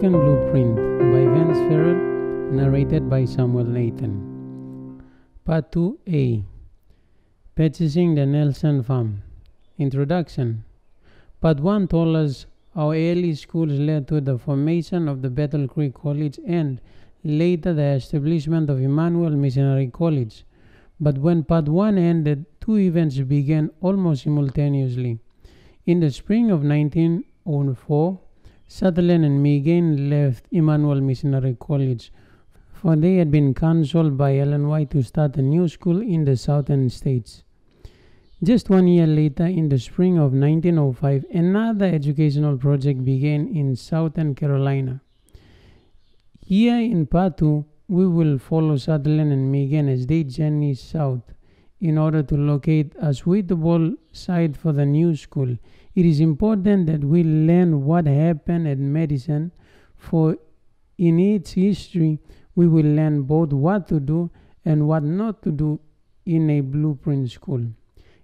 Broken Blueprint by Vance Ferret, narrated by Samuel Nathan. Part 2A. Purchasing the Nelson Farm. Introduction. Part 1 told us how early schools led to the formation of the Battle Creek College and later the establishment of Emmanuel Missionary College. But when Part 1 ended, two events began almost simultaneously. In the spring of 1904, Sutherland and Megan left Emmanuel Missionary College, for they had been counseled by Ellen White to start a new school in the southern states. Just 1 year later, in the spring of 1905, another educational project began in Southern Carolina. Here in Part 2, we will follow Sutherland and Megan as they journey south in order to locate a suitable site for the new school. It is important that we learn what happened at Madison, for in its history we will learn both what to do and what not to do in a blueprint school.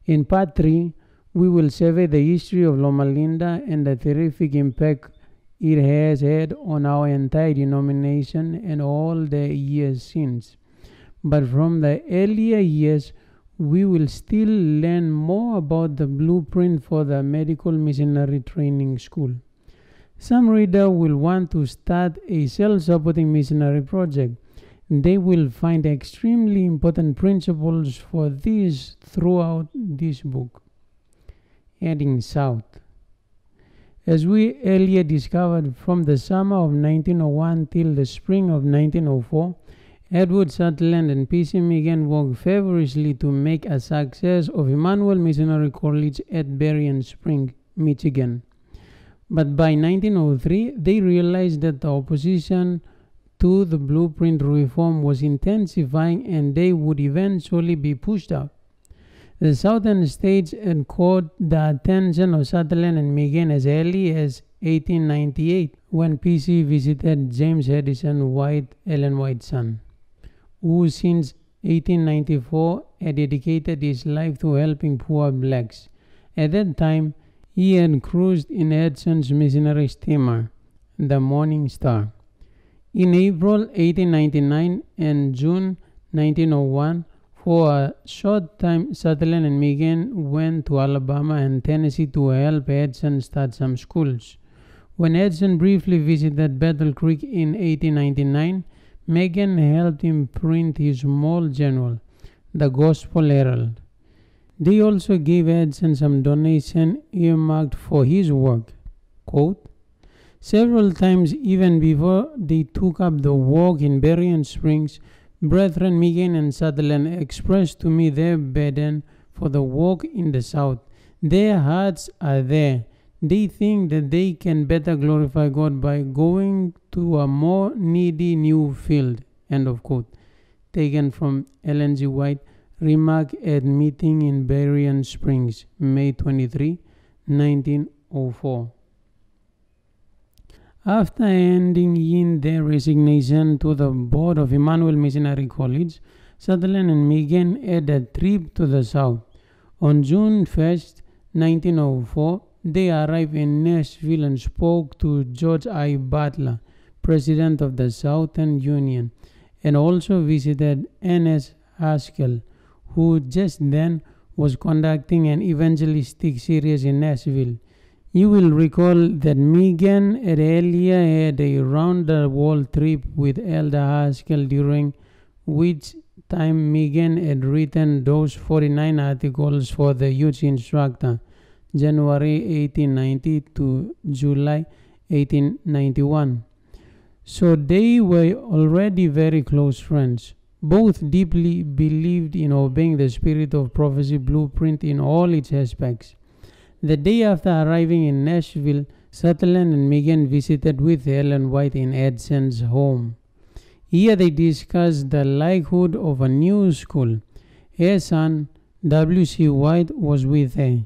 In Part 3, we will survey the history of Loma Linda and the terrific impact it has had on our entire denomination and all the years since. But from the earlier years, we will still learn more about the blueprint for the medical missionary training school. Some reader will want to start a self-supporting missionary project. They will find extremely important principles for this throughout this book. Heading south. As we earlier discovered, from the summer of 1901 till the spring of 1904, Edward Sutherland and P.C. Megan worked feverishly to make a success of Emmanuel Missionary College at Berrien Springs, Michigan. But by 1903, they realized that the opposition to the blueprint reform was intensifying and they would eventually be pushed out. The southern states had caught the attention of Sutherland and Megan as early as 1898, when P.C. visited James Addison White, Ellen White's son, who since 1894 had dedicated his life to helping poor blacks. At that time, he had cruised in Addison's missionary steamer, the Morning Star. In April 1899 and June 1901, for a short time, Sutherland and Megan went to Alabama and Tennessee to help Addison start some schools. When Addison briefly visited Battle Creek in 1899, Megan helped him print his small journal, the Gospel Herald. They also gave Addison some donation earmarked for his work. Quote, several times even before they took up the work in Berrien Springs, Brethren Megan and Sutherland expressed to me their burden for the work in the South. Their hearts are there. They think that they can better glorify God by going to a more needy new field. End of quote. Taken from Ellen G. White, remark at meeting in Berrien Springs, May 23, 1904. After handing in their resignation to the board of Emmanuel Missionary College, Sutherland and Megan had a trip to the South. On June 1st, 1904, they arrived in Nashville and spoke to George I. Butler, president of the Southern Union, and also visited N.S. Haskell, who just then was conducting an evangelistic series in Nashville. You will recall that Megan had earlier had a round-the-world trip with Elder Haskell, during which time Megan had written those 49 articles for the Youth Instructor, January 1890 to July 1891. So they were already very close friends. Both deeply believed in obeying the Spirit of Prophecy blueprint in all its aspects. The day after arriving in Nashville, Sutherland and Megan visited with Ellen White in Addison's home. Here they discussed the likelihood of a new school. Her son, W.C. White, was with her.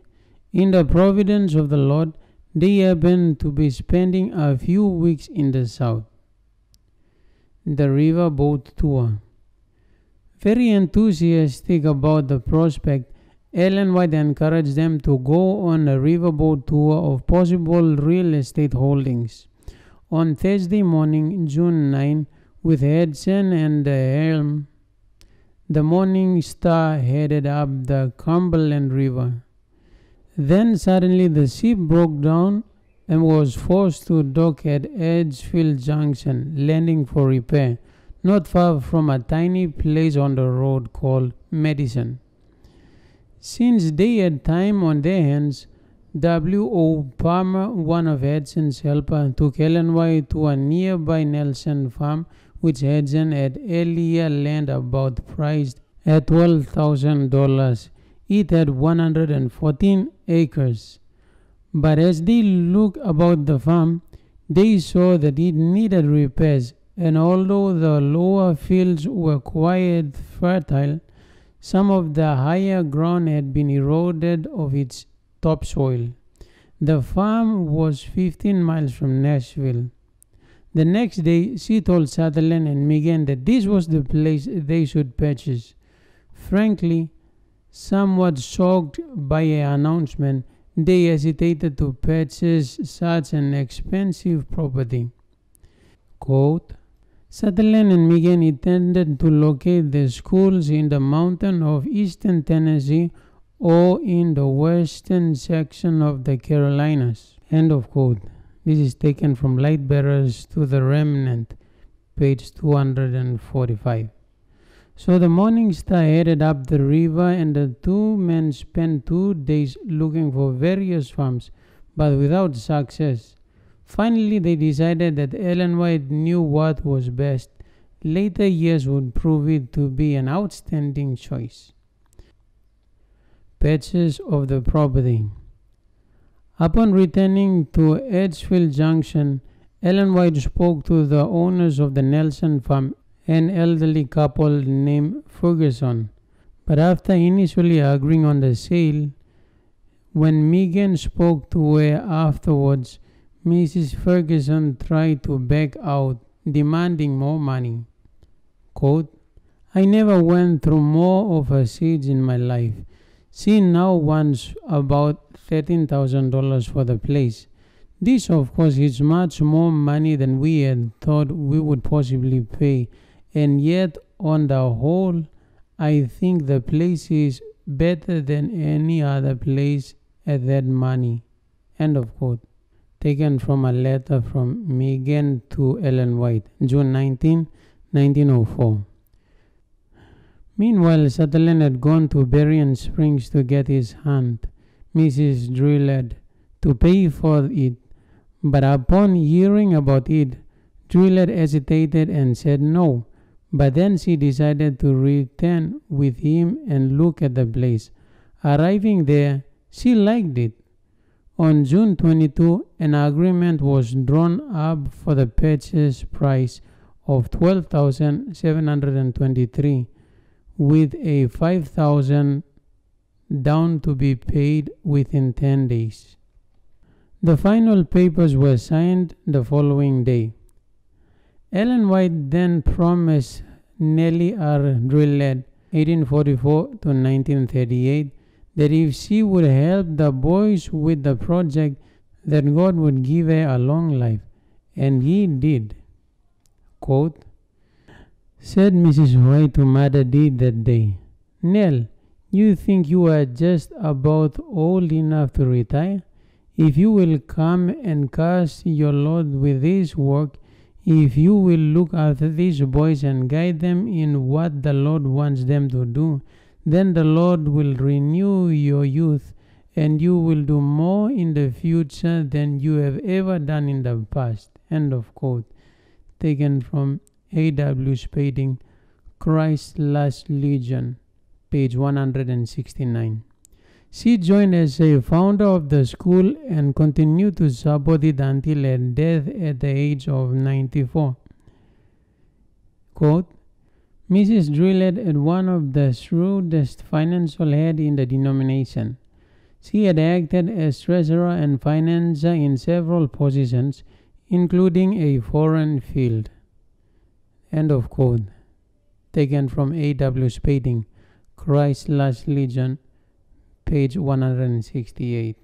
In the providence of the Lord, they happened to be spending a few weeks in the South. The riverboat tour. Very enthusiastic about the prospect, Ellen White encouraged them to go on a riverboat tour of possible real estate holdings. On Thursday morning, June 9, with Hudson and the helm, the Morning Star headed up the Cumberland River. Then suddenly the ship broke down and was forced to dock at Edgefield Junction, landing for repair, not far from a tiny place on the road called Madison. Since they had time on their hands, W.O. Palmer, one of Hudson's helpers, took Ellen White to a nearby Nelson farm, which Hudson had earlier learned about, priced at $12,000. It had 114 acres. But as they looked about the farm, they saw that it needed repairs, and although the lower fields were quite fertile, some of the higher ground had been eroded of its topsoil. The farm was 15 miles from Nashville. The next day, she told Sutherland and Megan that this was the place they should purchase. Frankly, somewhat shocked by an announcement, they hesitated to purchase such an expensive property. Quote, Sutherland and Megan intended to locate the schools in the mountains of eastern Tennessee or in the western section of the Carolinas. End of quote. This is taken from Light Bearers to the Remnant, page 245. So the Morning Star headed up the river, and the two men spent 2 days looking for various farms, but without success. Finally, they decided that Ellen White knew what was best. Later years would prove it to be an outstanding choice. Purchase of the property. Upon returning to Edgefield Junction, Ellen White spoke to the owners of the Nelson farm, an elderly couple named Ferguson. But after initially agreeing on the sale, when Megan spoke to her afterwards, Mrs. Ferguson tried to back out, demanding more money. Quote, I never went through more of a siege in my life. She now wants about $13,000 for the place. This, of course, is much more money than we had thought we would possibly pay, and yet, on the whole, I think the place is better than any other place at that money. End of quote. Taken from a letter from Megan to Ellen White, June 19, 1904. Meanwhile, Sutherland had gone to Berrien Springs to get his aunt, Mrs. Drillard, to pay for it, but upon hearing about it, Drillard hesitated and said no, but then she decided to return with him and look at the place. Arriving there, she liked it. On June 22, an agreement was drawn up for the purchase price of $12,723, with a $5,000 down to be paid within 10 days. The final papers were signed the following day. Ellen White then promised Nellie R. Drillard, 1844 to 1938, that if she would help the boys with the project, that God would give her a long life. And he did. Quote, said Mrs. White to Mother D that day, Nell, you think you are just about old enough to retire? If you will come and cast your lot with this work, if you will look after these boys and guide them in what the Lord wants them to do, then the Lord will renew your youth, and you will do more in the future than you have ever done in the past. End of quote. Taken from A.W. Spading, Christ's Last Legion, page 169. She joined as a founder of the school and continued to support it until her death at the age of 94. Quote, Mrs. Drillard had one of the shrewdest financial heads in the denomination. She had acted as treasurer and financier in several positions, including a foreign field. End of quote. Taken from A.W. Spading, Christ's Last Legion, page 168.